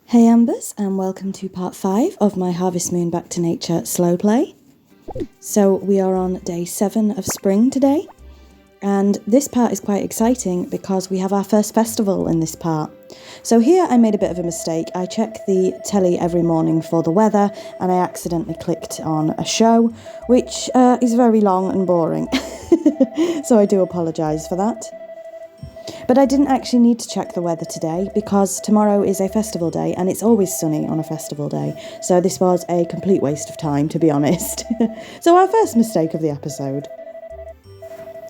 Hey EMbers, and welcome to part 5 of my Harvest Moon Back to Nature slow play. So we are on day 7 of spring today, and this part is quite exciting because we have our first festival in this part. So here I made a bit of a mistake. I check the telly every morning for the weather and I accidentally clicked on a show, which is very long and boring. So I do apologise for that. But I didn't actually need to check the weather today because tomorrow is a festival day and it's always sunny on a festival day. So this was a complete waste of time, to be honest. So our first mistake of the episode.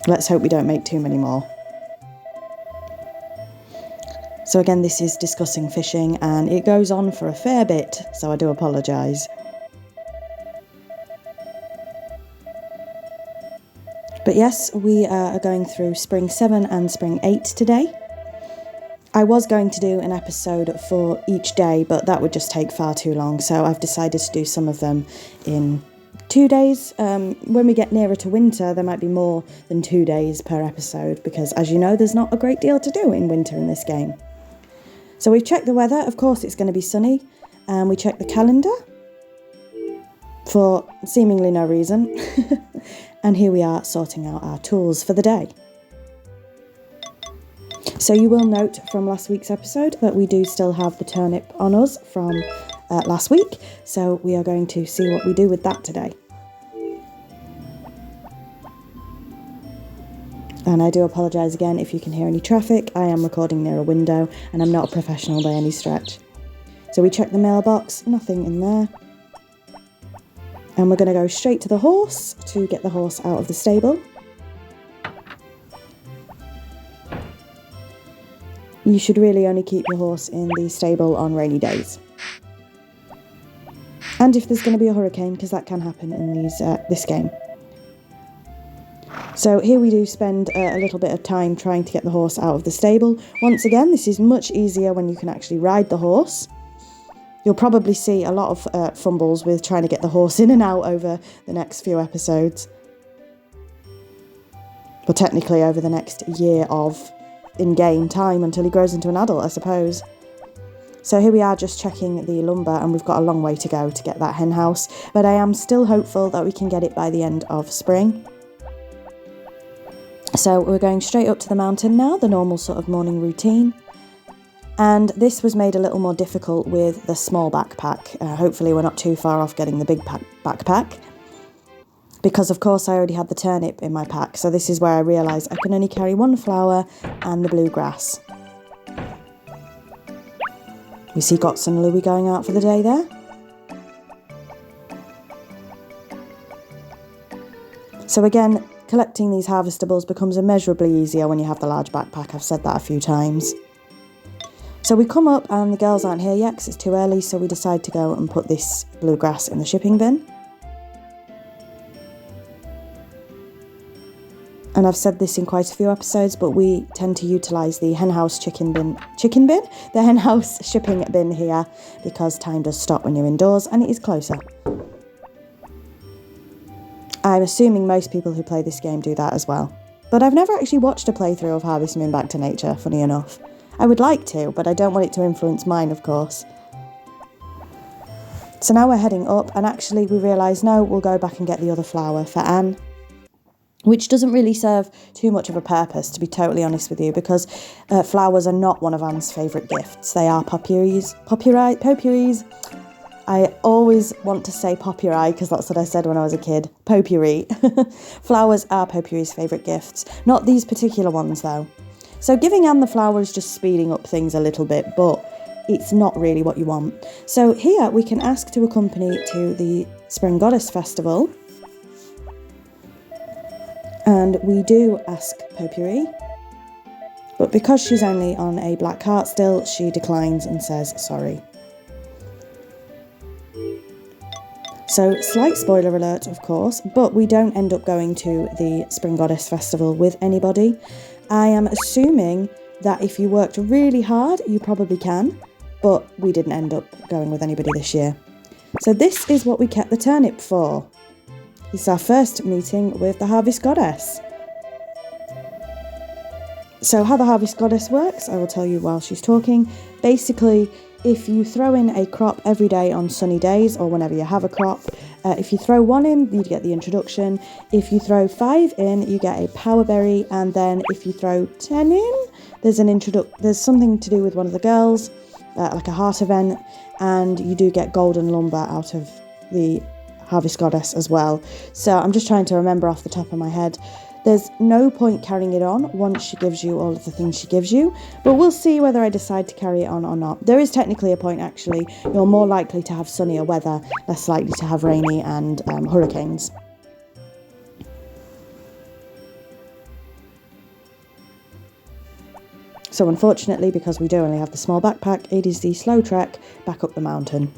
Let's hope we don't make too many more. So again, this is discussing fishing and it goes on for a fair bit, so I do apologise. But yes, we are going through Spring 7 and Spring 8 today. I was going to do an episode for each day, but that would just take far too long, so I've decided to do some of them in 2 days. When we get nearer to winter, there might be more than 2 days per episode, because as you know, there's not a great deal to do in winter in this game. So we've checked the weather. Of course it's going to be sunny, and we checked the calendar for seemingly no reason. And here we are sorting out our tools for the day. So you will note from last week's episode that we do still have the turnip on us from last week. So we are going to see what we do with that today. And I do apologise again if you can hear any traffic. I am recording near a window and I'm not a professional by any stretch. So we check the mailbox, nothing in there. And we're going to go straight to the horse to get the horse out of the stable. You should really only keep your horse in the stable on rainy days. And if there's going to be a hurricane, because that can happen in this game. So here we do spend a little bit of time trying to get the horse out of the stable. Once again, this is much easier when you can actually ride the horse. You'll probably see a lot of fumbles with trying to get the horse in and out over the next few episodes. Well, technically over the next year of in-game time until he grows into an adult, I suppose. So here we are just checking the lumber and we've got a long way to go to get that hen house. But I am still hopeful that we can get it by the end of spring. So we're going straight up to the mountain now, the normal sort of morning routine. And this was made a little more difficult with the small backpack. Hopefully we're not too far off getting the big backpack. Because of course I already had the turnip in my pack. So this is where I realised I can only carry one flower and the bluegrass. We see Gots and Louie going out for the day there. So again, collecting these harvestables becomes immeasurably easier when you have the large backpack. I've said that a few times. So we come up and the girls aren't here yet because it's too early, so we decide to go and put this bluegrass in the shipping bin. And I've said this in quite a few episodes, but we tend to utilise the henhouse the henhouse shipping bin here because time does stop when you're indoors and it is closer. I'm assuming most people who play this game do that as well. But I've never actually watched a playthrough of Harvest Moon Back to Nature, funny enough. I would like to, but I don't want it to influence mine, of course. So now we're heading up, and actually we realise, no, we'll go back and get the other flower for Anne, which doesn't really serve too much of a purpose, to be totally honest with you, because flowers are not one of Anne's favourite gifts. They are potpourris. I always want to say potpourri, because that's what I said when I was a kid. Potpourri. Flowers are potpourri's favourite gifts. Not these particular ones, though. So giving Anne the flower is just speeding up things a little bit, but it's not really what you want. So here we can ask to accompany to the Spring Goddess Festival. And we do ask Potpourri. But because she's only on a black heart still, she declines and says sorry. So slight spoiler alert, of course, but we don't end up going to the Spring Goddess Festival with anybody. I am assuming that if you worked really hard, you probably can, but we didn't end up going with anybody this year. So this is what we kept the turnip for. This is our first meeting with the Harvest Goddess. So how the Harvest Goddess works, I will tell you while she's talking. Basically, if you throw in a crop every day on sunny days or whenever you have a crop, if you throw 1 in, you get the introduction. If you throw 5 in, you get a power berry. And then if you throw 10 in, there's something to do with one of the girls, like a heart event, and you do get golden lumber out of the Harvest Goddess as well. So I'm just trying to remember off the top of my head. There's no point carrying it on once she gives you all of the things she gives you, but we'll see whether I decide to carry it on or not. There is technically a point, actually. You're more likely to have sunnier weather, less likely to have rainy and hurricanes. So unfortunately, because we do only have the small backpack, it is the slow trek back up the mountain.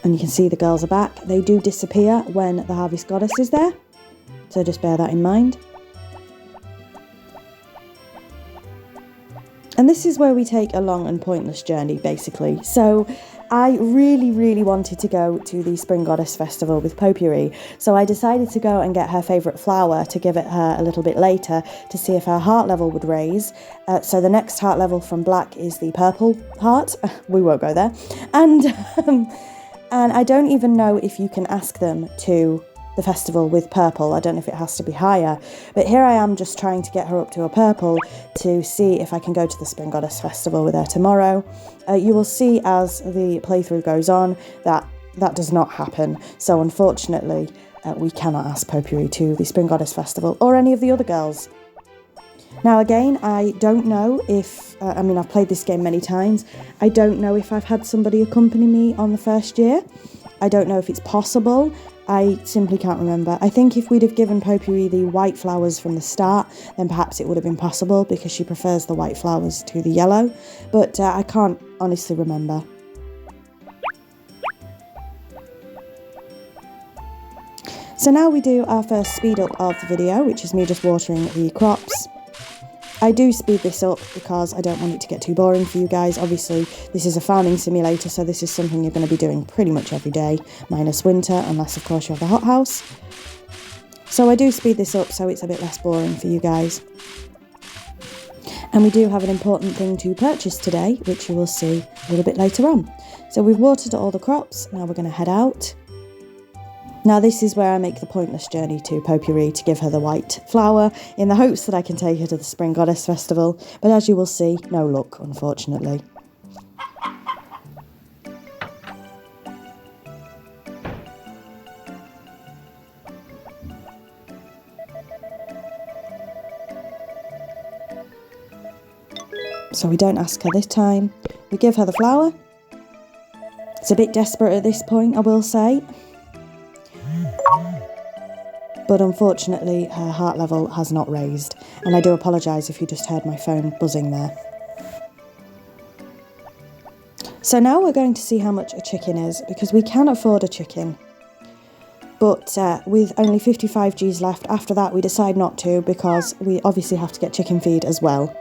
And you can see the girls are back. They do disappear when the Harvest Goddess is there, so just bear that in mind. And this is where we take a long and pointless journey, basically. So I really wanted to go to the Spring Goddess Festival with Potpourri, so I decided to go and get her favourite flower to give it her a little bit later to see if her heart level would raise. So the next heart level from black is the purple heart. We won't go there. And I don't even know if you can ask them to the festival with purple. I don't know if it has to be higher. But here I am just trying to get her up to a purple to see if I can go to the Spring Goddess Festival with her tomorrow. You will see as the playthrough goes on that does not happen. So unfortunately, we cannot ask Potpourri to the Spring Goddess Festival or any of the other girls. Now again, I don't know if, I've played this game many times. I don't know if I've had somebody accompany me on the first year. I don't know if it's possible. I simply can't remember. I think if we'd have given Potpourri the white flowers from the start, then perhaps it would have been possible because she prefers the white flowers to the yellow. But I can't honestly remember. So now we do our first speed up of the video, which is me just watering the crops. I do speed this up because I don't want it to get too boring for you guys. Obviously, this is a farming simulator, so this is something you're going to be doing pretty much every day, minus winter, unless of course you have a hothouse. So I do speed this up so it's a bit less boring for you guys. And we do have an important thing to purchase today, which you will see a little bit later on. So we've watered all the crops, now we're going to head out. Now this is where I make the pointless journey to Potpourri to give her the white flower in the hopes that I can take her to the Spring Goddess Festival, but as you will see, no luck, unfortunately. So we don't ask her this time, we give her the flower. It's a bit desperate at this point, I will say. But unfortunately, her heart level has not raised, and I do apologise if you just heard my phone buzzing there. So now we're going to see how much a chicken is, because we can afford a chicken. But with only 55 Gs left, after that we decide not to, because we obviously have to get chicken feed as well.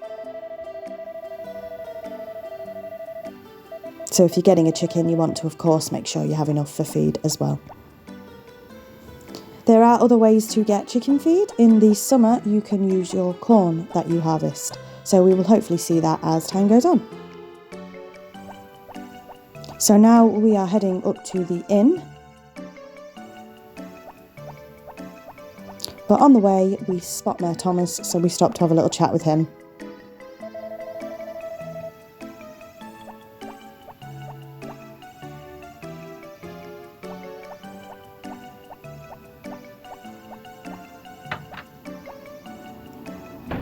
So if you're getting a chicken, you want to, of course, make sure you have enough for feed as well. There are other ways to get chicken feed. In the summer, you can use your corn that you harvest. So we will hopefully see that as time goes on. So now we are heading up to the inn. But on the way, we spot Mayor Thomas, so we stop to have a little chat with him.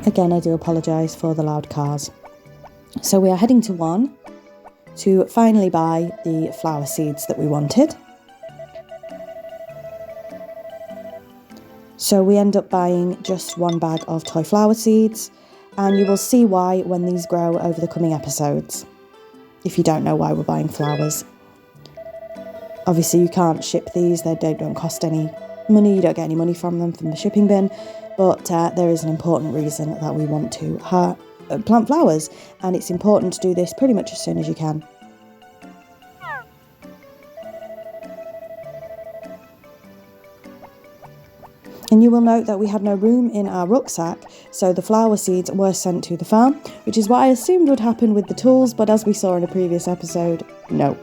Again, I do apologise for the loud cars. So we are heading to one to finally buy the flower seeds that we wanted. So we end up buying just one bag of toy flower seeds, and you will see why when these grow over the coming episodes, if you don't know why we're buying flowers. Obviously you can't ship these, they don't cost any money, you don't get any money from them from the shipping bin. But there is an important reason that we want to plant flowers, and it's important to do this pretty much as soon as you can. And you will note that we had no room in our rucksack, so the flower seeds were sent to the farm, which is what I assumed would happen with the tools, but as we saw in a previous episode, no.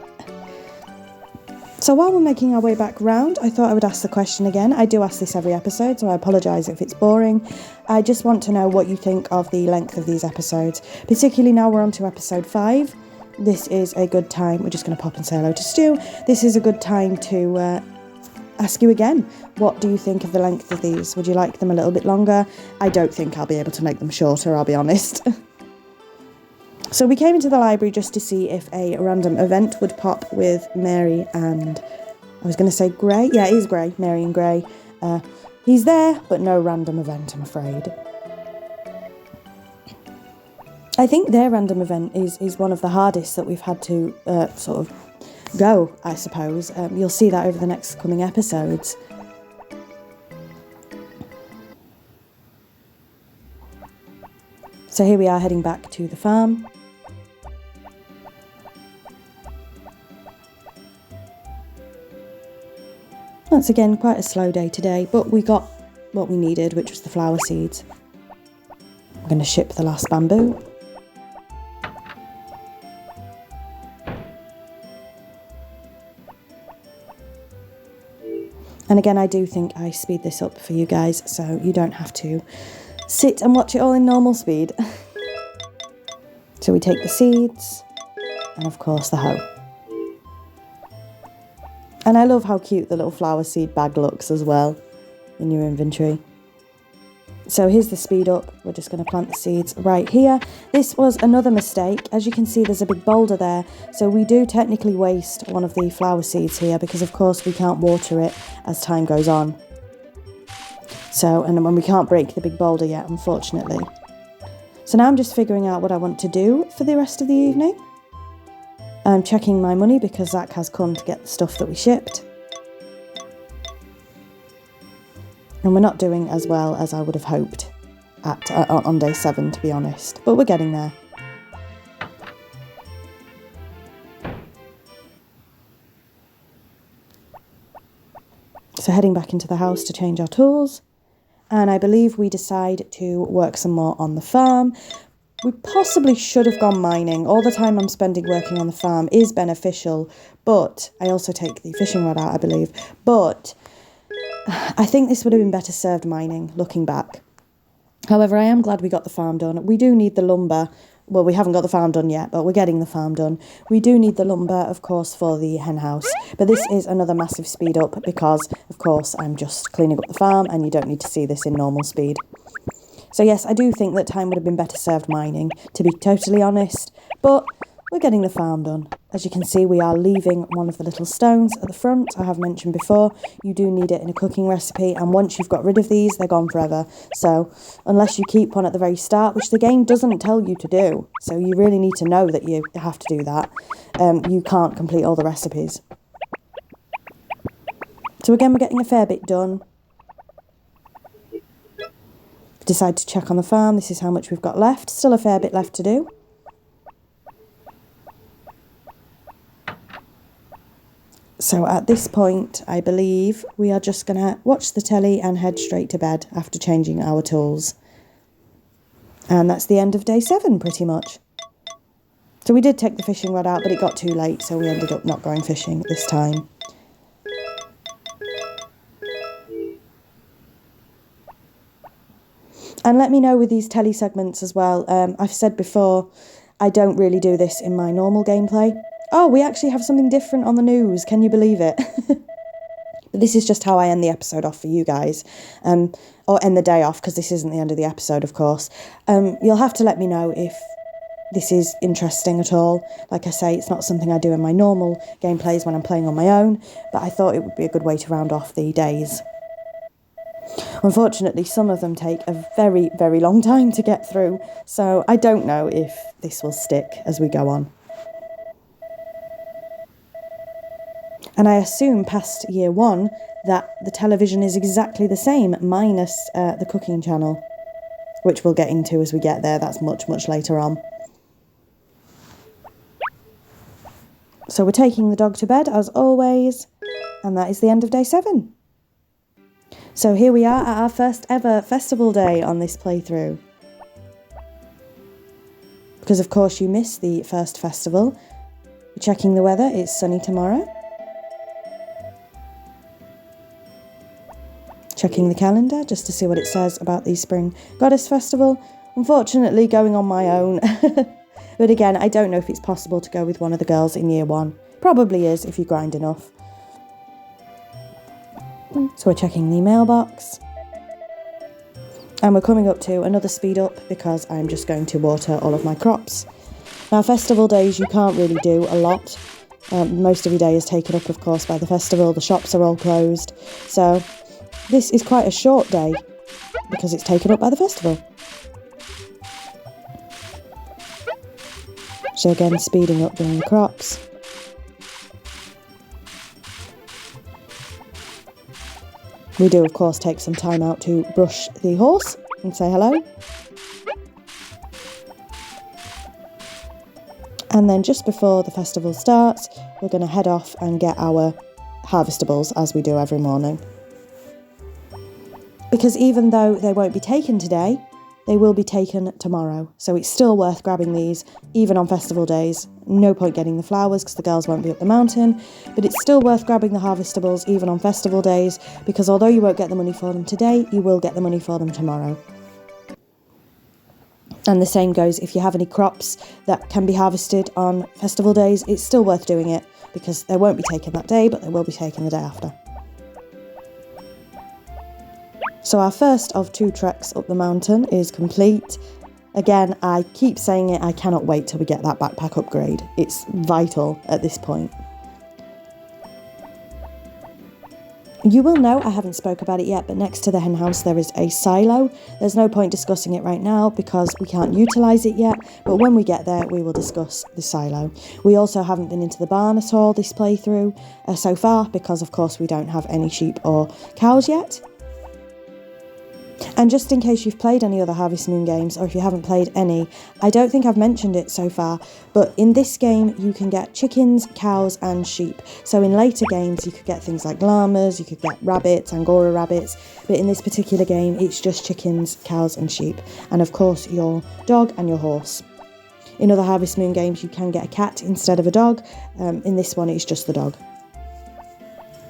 So while we're making our way back round, I thought I would ask the question again. I do ask this every episode, so I apologise if it's boring. I just want to know what you think of the length of these episodes, particularly now we're on to episode 5. This is a good time, we're just going to pop and say hello to Stu. This is a good time to ask you again, what do you think of the length of these? Would you like them a little bit longer? I don't think I'll be able to make them shorter, I'll be honest. So we came into the library just to see if a random event would pop with Mary and, I was going to say Gray. Yeah, it is Gray, Mary and Gray. He's there, but no random event, I'm afraid. I think their random event is one of the hardest that we've had to sort of go, I suppose. You'll see that over the next coming episodes. So here we are heading back to the farm. Once again, quite a slow day today, but we got what we needed, which was the flower seeds. I'm going to ship the last bamboo. And again, I do think I speed this up for you guys, so you don't have to sit and watch it all in normal speed. So we take the seeds, and of course the hoe. And I love how cute the little flower seed bag looks as well in your inventory. So here's the speed up. We're just going to plant the seeds right here. This was another mistake. As you can see, there's a big boulder there. So we do technically waste one of the flower seeds here because of course we can't water it as time goes on. So, and when we can't break the big boulder yet, unfortunately. So now I'm just figuring out what I want to do for the rest of the evening. I'm checking my money because Zach has come to get the stuff that we shipped. And we're not doing as well as I would have hoped on day 7, to be honest. But we're getting there. So heading back into the house to change our tools. And I believe we decide to work some more on the farm. We possibly should have gone mining. All the time I'm spending working on the farm is beneficial, but I also take the fishing rod out, I believe. But I think this would have been better served mining, looking back. However, I am glad we got the farm done. We do need the lumber. Well, we haven't got the farm done yet, but we're getting the farm done. We do need the lumber, of course, for the hen house. But this is another massive speed up because, of course, I'm just cleaning up the farm and you don't need to see this in normal speed. So yes, I do think that time would have been better served mining, to be totally honest, but we're getting the farm done. As you can see, we are leaving one of the little stones at the front. I have mentioned before, you do need it in a cooking recipe, and once you've got rid of these, they're gone forever. So unless you keep one at the very start, which the game doesn't tell you to do, so you really need to know that you have to do that, you can't complete all the recipes. So again, we're getting a fair bit done. Decide to check on the farm. This is how much we've got left. Still a fair bit left to do. So at this point, I believe we are just going to watch the telly and head straight to bed after changing our tools. And that's the end of day 7, pretty much. So we did take the fishing rod out, but it got too late, so we ended up not going fishing this time. And let me know with these telly segments as well. I've said before, I don't really do this in my normal gameplay. Oh, we actually have something different on the news. Can you believe it? But this is just how I end the episode off for you guys. Or end the day off, because this isn't the end of the episode, of course. You'll have to let me know if this is interesting at all. Like I say, it's not something I do in my normal gameplays when I'm playing on my own. But I thought it would be a good way to round off the days. Unfortunately, some of them take a very, very long time to get through, so I don't know if this will stick as we go on. And I assume past year 1 that the television is exactly the same, minus the cooking channel, which we'll get into as we get there. That's much, much later on. So we're taking the dog to bed, as always, and that is the end of day 7. So here we are at our first ever festival day on this playthrough. Because of course you missed the first festival. We're checking the weather, it's sunny tomorrow. Checking the calendar just to see what it says about the Spring Goddess Festival. Unfortunately going on my own. But again, I don't know if it's possible to go with one of the girls in year 1. Probably is if you grind enough. So we're checking the mailbox. And we're coming up to another speed up because I'm just going to water all of my crops. Now festival days you can't really do a lot. Most of your day is taken up of course by the festival, the shops are all closed. So this is quite a short day because it's taken up by the festival. So again, speeding up doing the crops. We do of course take some time out to brush the horse and say hello. And then just before the festival starts, we're going to head off and get our harvestables as we do every morning. Because even though they won't be taken today, they will be taken tomorrow. So it's still worth grabbing these, even on festival days. No point getting the flowers because the girls won't be up the mountain. But it's still worth grabbing the harvestables, even on festival days, because although you won't get the money for them today, you will get the money for them tomorrow. And the same goes if you have any crops that can be harvested on festival days, it's still worth doing it because they won't be taken that day, but they will be taken the day after. So our first of 2 treks up the mountain is complete. Again, I keep saying it, I cannot wait till we get that backpack upgrade. It's vital at this point. You will know, I haven't spoke about it yet, but next to the hen house there is a silo. There's no point discussing it right now because we can't utilise it yet, but when we get there we will discuss the silo. We also haven't been into the barn at all this playthrough so far because of course we don't have any sheep or cows yet. And just in case you've played any other Harvest Moon games, or if you haven't played any, I don't think I've mentioned it so far, but in this game you can get chickens, cows and sheep. So in later games you could get things like llamas, you could get rabbits, Angora rabbits, but in this particular game it's just chickens, cows and sheep, and of course your dog and your horse. In other Harvest Moon games you can get a cat instead of a dog, in this one it's just the dog.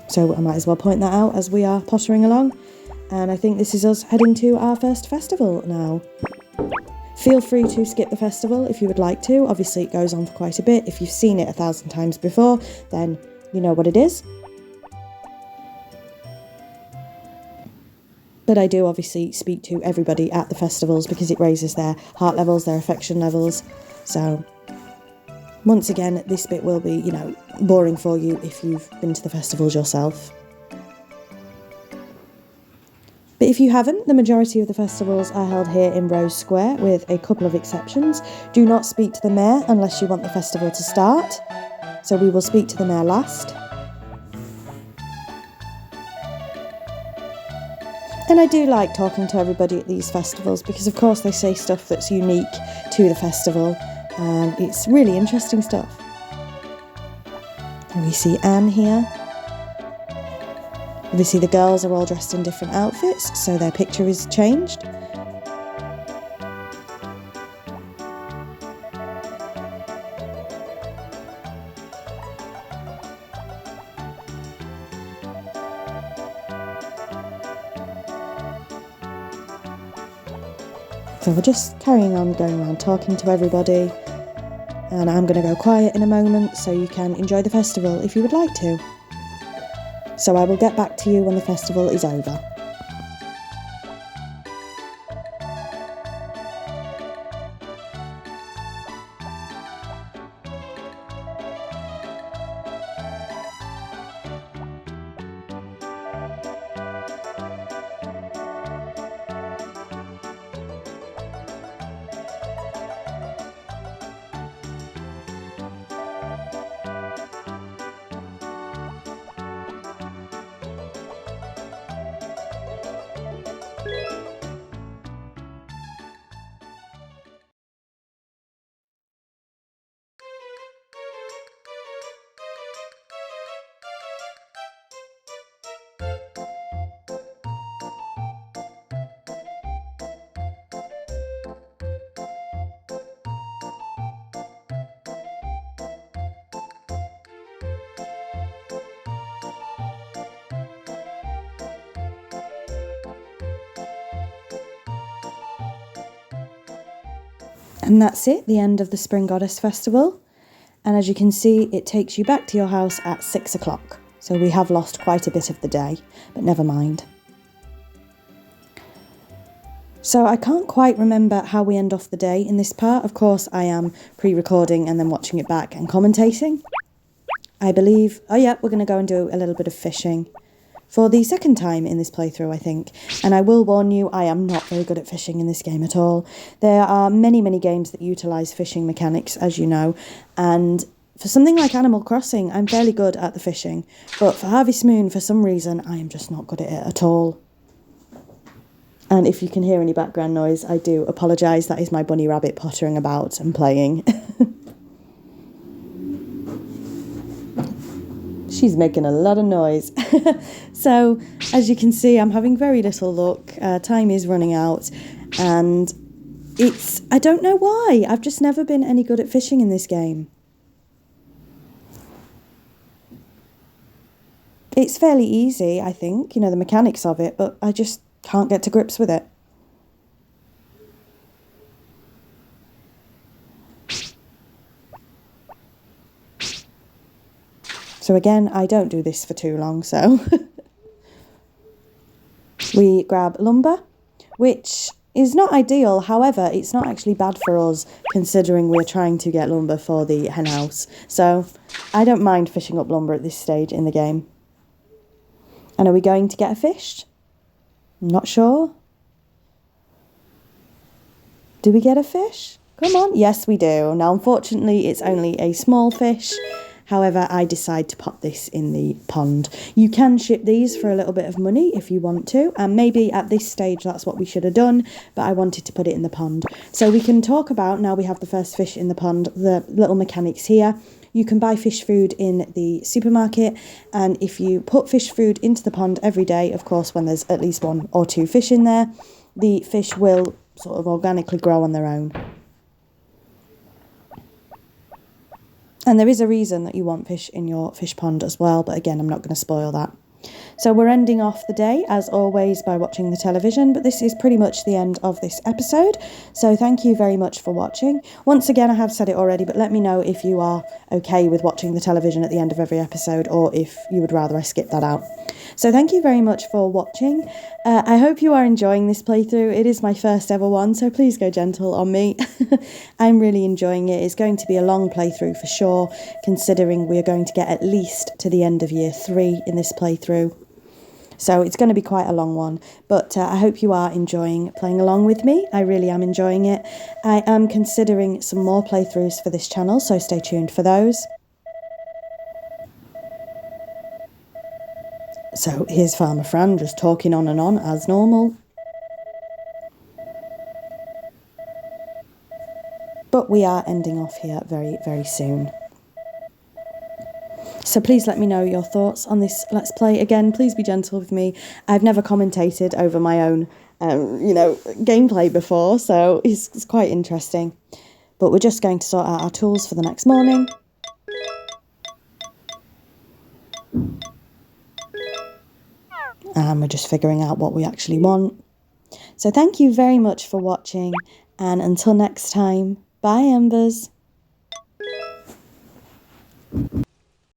So I might as well point that out as we are pottering along. And I think this is us heading to our first festival now. Feel free to skip the festival if you would like to. Obviously it goes on for quite a bit. If you've seen it 1,000 times before, then you know what it is. But I do obviously speak to everybody at the festivals because it raises their heart levels, their affection levels. So once again, this bit will be, boring for you if you've been to the festivals yourself. But if you haven't, the majority of the festivals are held here in Rose Square, with a couple of exceptions. Do not speak to the mayor unless you want the festival to start. So we will speak to the mayor last. And I do like talking to everybody at these festivals because of course they say stuff that's unique to the festival and it's really interesting stuff. And we see Anne here. Obviously the girls are all dressed in different outfits, so their picture is changed. So we're just carrying on going around talking to everybody, and I'm going to go quiet in a moment so you can enjoy the festival if you would like to. So I will get back to you when the festival is over. And that's it, the end of the Spring Goddess Festival. And as you can see, it takes you back to your house at 6 o'clock. So we have lost quite a bit of the day, but never mind. So I can't quite remember how we end off the day in this part. Of course, I am pre-recording and then watching it back and commentating. I believe, oh yeah, we're going to go and do a little bit of fishing for the second time in this playthrough, I think. And I will warn you, I am not very good at fishing in this game at all. There are many, many games that utilise fishing mechanics, as you know, and for something like Animal Crossing, I'm fairly good at the fishing, but for Harvest Moon, for some reason, I am just not good at it at all. And if you can hear any background noise, I do apologise, that is my bunny rabbit pottering about and playing. She's making a lot of noise. So, as you can see, I'm having very little luck. Time is running out. And I don't know why. I've just never been any good at fishing in this game. It's fairly easy, I think, the mechanics of it, but I just can't get to grips with it. So again, I don't do this for too long, so we grab lumber, which is not ideal. However, it's not actually bad for us considering we're trying to get lumber for the hen house. So I don't mind fishing up lumber at this stage in the game. And are we going to get a fish? I'm not sure. Do we get a fish? Come on. Yes, we do. Now, unfortunately, it's only a small fish. However, I decide to pop this in the pond. You can ship these for a little bit of money if you want to, and maybe at this stage that's what we should have done, but I wanted to put it in the pond. So we can talk about, now we have the first fish in the pond, the little mechanics here. You can buy fish food in the supermarket, and if you put fish food into the pond every day, of course when there's at least 1 or 2 fish in there, the fish will sort of organically grow on their own. And there is a reason that you want fish in your fish pond as well, but again, I'm not going to spoil that. So we're ending off the day, as always, by watching the television, but this is pretty much the end of this episode. So thank you very much for watching. Once again, I have said it already, but let me know if you are okay with watching the television at the end of every episode, or if you would rather I skip that out. So thank you very much for watching. I hope you are enjoying this playthrough. It is my first ever one, so please go gentle on me. I'm really enjoying it. It's going to be a long playthrough for sure, considering we are going to get at least to the end of year 3 in this playthrough. So it's going to be quite a long one, but I hope you are enjoying playing along with me. I really am enjoying it. I am considering some more playthroughs for this channel, so stay tuned for those. So here's Farmer Fran just talking on and on as normal. But we are ending off here very, very soon. So please let me know your thoughts on this Let's Play. Again, please be gentle with me. I've never commentated over my own, gameplay before, so it's quite interesting. But we're just going to sort out our tools for the next morning. And we're just figuring out what we actually want. So thank you very much for watching, and until next time, bye EMbers.